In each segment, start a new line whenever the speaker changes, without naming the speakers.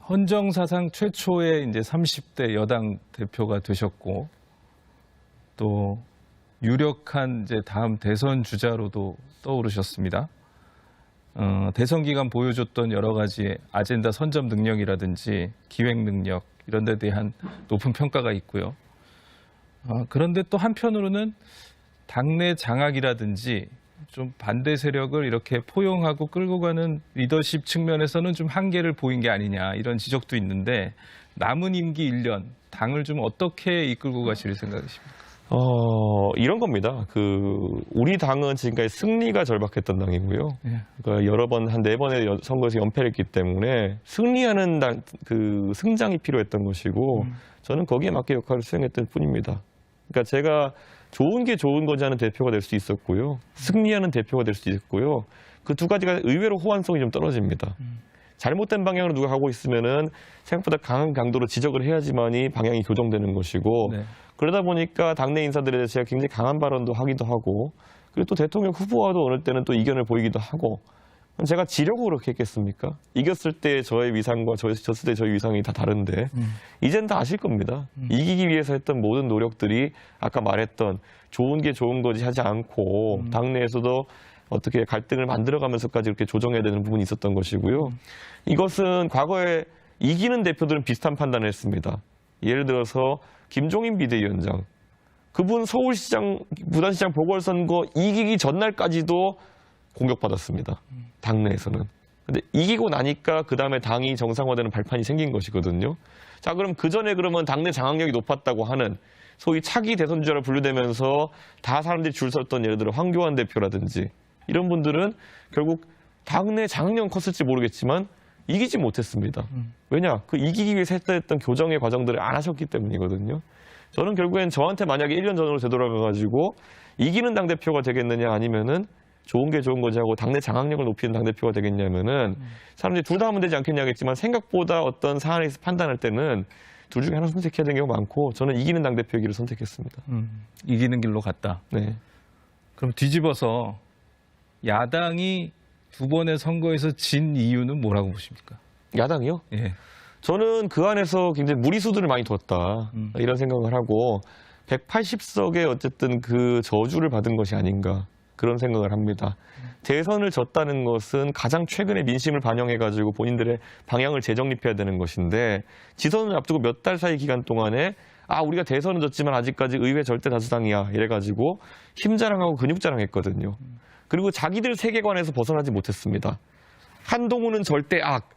헌정 사상 최초의 이제 30대 여당 대표가 되셨고 또 유력한 이제 다음 대선 주자로도 떠오르셨습니다. 대선 기간 보여줬던 여러 가지 아젠다 선점 능력이라든지 기획 능력 이런 데 대한 높은 평가가 있고요. 그런데 또 한편으로는 당내 장악이라든지 좀 반대 세력을 이렇게 포용하고 끌고 가는 리더십 측면에서는 좀 한계를 보인 게 아니냐 이런 지적도 있는데 남은 임기 1년 당을 좀 어떻게 이끌고 가실 생각이십니까?
이런 겁니다. 우리 당은 지금까지 승리가 절박했던 당이고요. 그러니까 여러 번, 한 4번의 선거에서 연패를 했기 때문에 승리하는 승장이 필요했던 것이고 저는 거기에 맞게 역할을 수행했던 뿐입니다. 그러니까 제가 좋은 게 좋은 거지 하는 대표가 될 수 있었고요. 승리하는 대표가 될 수 있었고요. 그 두 가지가 의외로 호환성이 좀 떨어집니다. 잘못된 방향으로 누가 가고 있으면은 생각보다 강한 강도로 지적을 해야지만이 방향이 교정되는 것이고
네.
그러다 보니까 당내 인사들에 대해서 제가 굉장히 강한 발언도 하기도 하고 그리고 또 대통령 후보와도 어느 때는 또 이견을 보이기도 하고 제가 지려고 그렇게 했겠습니까? 이겼을 때 저의 위상과 졌을 때 저의 위상이 다 다른데 이젠 다 아실 겁니다. 이기기 위해서 했던 모든 노력들이 아까 말했던 좋은 게 좋은 거지 하지 않고 당내에서도 어떻게 갈등을 만들어가면서까지 이렇게 조정해야 되는 부분이 있었던 것이고요. 이것은 과거에 이기는 대표들은 비슷한 판단을 했습니다. 예를 들어서 김종인 비대위원장. 그분 서울시장, 부산시장 보궐선거 이기기 전날까지도 공격받았습니다. 당내에서는. 근데 이기고 나니까 그 다음에 당이 정상화되는 발판이 생긴 것이거든요. 자, 그럼 그 전에 그러면 당내 장악력이 높았다고 하는 소위 차기 대선 주자로 분류되면서 다 사람들이 줄 섰던 예를 들어 황교안 대표라든지 이런 분들은 결국 당내 장악력은 컸을지 모르겠지만 이기지 못했습니다. 왜냐? 그 이기기 위해서 했던 교정의 과정들을 안 하셨기 때문이거든요. 저는 결국엔 저한테 만약에 1년 전으로 되돌아가가지고 이기는 당대표가 되겠느냐 아니면은 좋은 게 좋은 거지 하고 당내 장악력을 높이는 당대표가 되겠냐면은 사람들이 둘 다 하면 되지 않겠냐겠지만 생각보다 어떤 사안에서 판단할 때는 둘 중에 하나 선택해야 되는 경우가 많고 저는 이기는 당대표이기를 선택했습니다.
이기는 길로 갔다.
네.
그럼 뒤집어서 야당이 두 번의 선거에서 진 이유는 뭐라고 보십니까?
야당이요?
예.
저는 그 안에서 굉장히 무리수들을 많이 뒀다. 이런 생각을 하고 180석의 어쨌든 그 저주를 받은 것이 아닌가. 그런 생각을 합니다. 대선을 졌다는 것은 가장 최근에 민심을 반영해가지고 본인들의 방향을 재정립해야 되는 것인데 지선을 앞두고 몇 달 사이 기간 동안에 우리가 대선은 졌지만 아직까지 의회 절대 다수당이야 이래가지고 힘자랑하고 근육자랑했거든요. 그리고 자기들 세계관에서 벗어나지 못했습니다. 한동훈은 절대 악.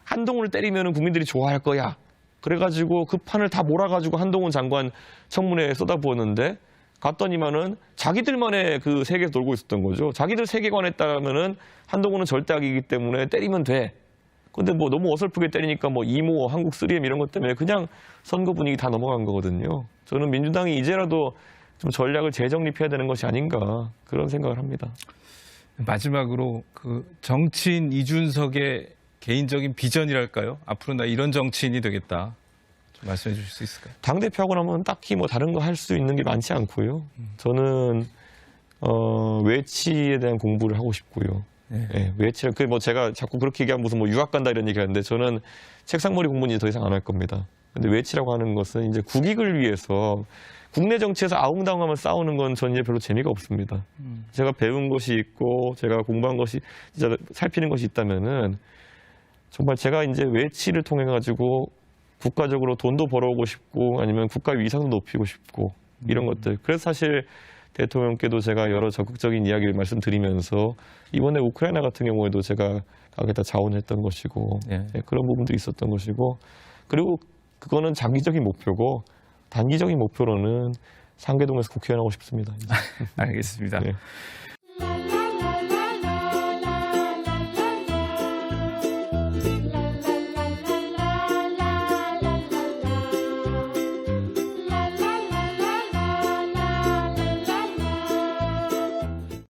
한동훈을 때리면 국민들이 좋아할 거야. 그래가지고 그 판을 다 몰아가지고 한동훈 장관 청문회에 쏟아부었는데 갔더니만은 자기들만의 그 세계에서 놀고 있었던 거죠. 자기들 세계관에 따르면은 한동훈은 절대 악이기 때문에 때리면 돼. 근데 뭐 너무 어설프게 때리니까 뭐 이모, 한국 3M 이런 것 때문에 그냥 선거 분위기 다 넘어간 거거든요. 저는 민주당이 이제라도 좀 전략을 재정립해야 되는 것이 아닌가 그런 생각을 합니다.
마지막으로 그 정치인 이준석의 개인적인 비전이랄까요? 앞으로 나 이런 정치인이 되겠다. 좀 말씀해 주실 수 있을까요?
당대표하고 나면 딱히 뭐 다른 거 할 수 있는 게 많지 않고요. 저는 외치에 대한 공부를 하고 싶고요. 네, 외치를 뭐 제가 자꾸 그렇게 얘기하면 무슨 뭐 유학 간다 이런 얘기하는데 저는 책상머리 공부는 이제 더 이상 안 할 겁니다. 근데 외치라고 하는 것은 이제 국익을 위해서 국내 정치에서 아웅다웅하면 싸우는 건 전 이제 별로 재미가 없습니다. 제가 배운 것이 있고 제가 공부한 것이 진짜 살피는 것이 있다면은 정말 제가 이제 외치를 통해 가지고 국가적으로 돈도 벌어오고 싶고 아니면 국가 위상도 높이고 싶고 이런 것들. 그래서 사실 대통령께도 제가 여러 적극적인 이야기를 말씀드리면서 이번에 우크라이나 같은 경우에도 제가 거기다 자원했던 것이고 그런 부분도 있었던 것이고 그리고 그거는 장기적인 목표고 단기적인 목표로는 상계동에서 국회의원 하고 싶습니다.
알겠습니다.
네.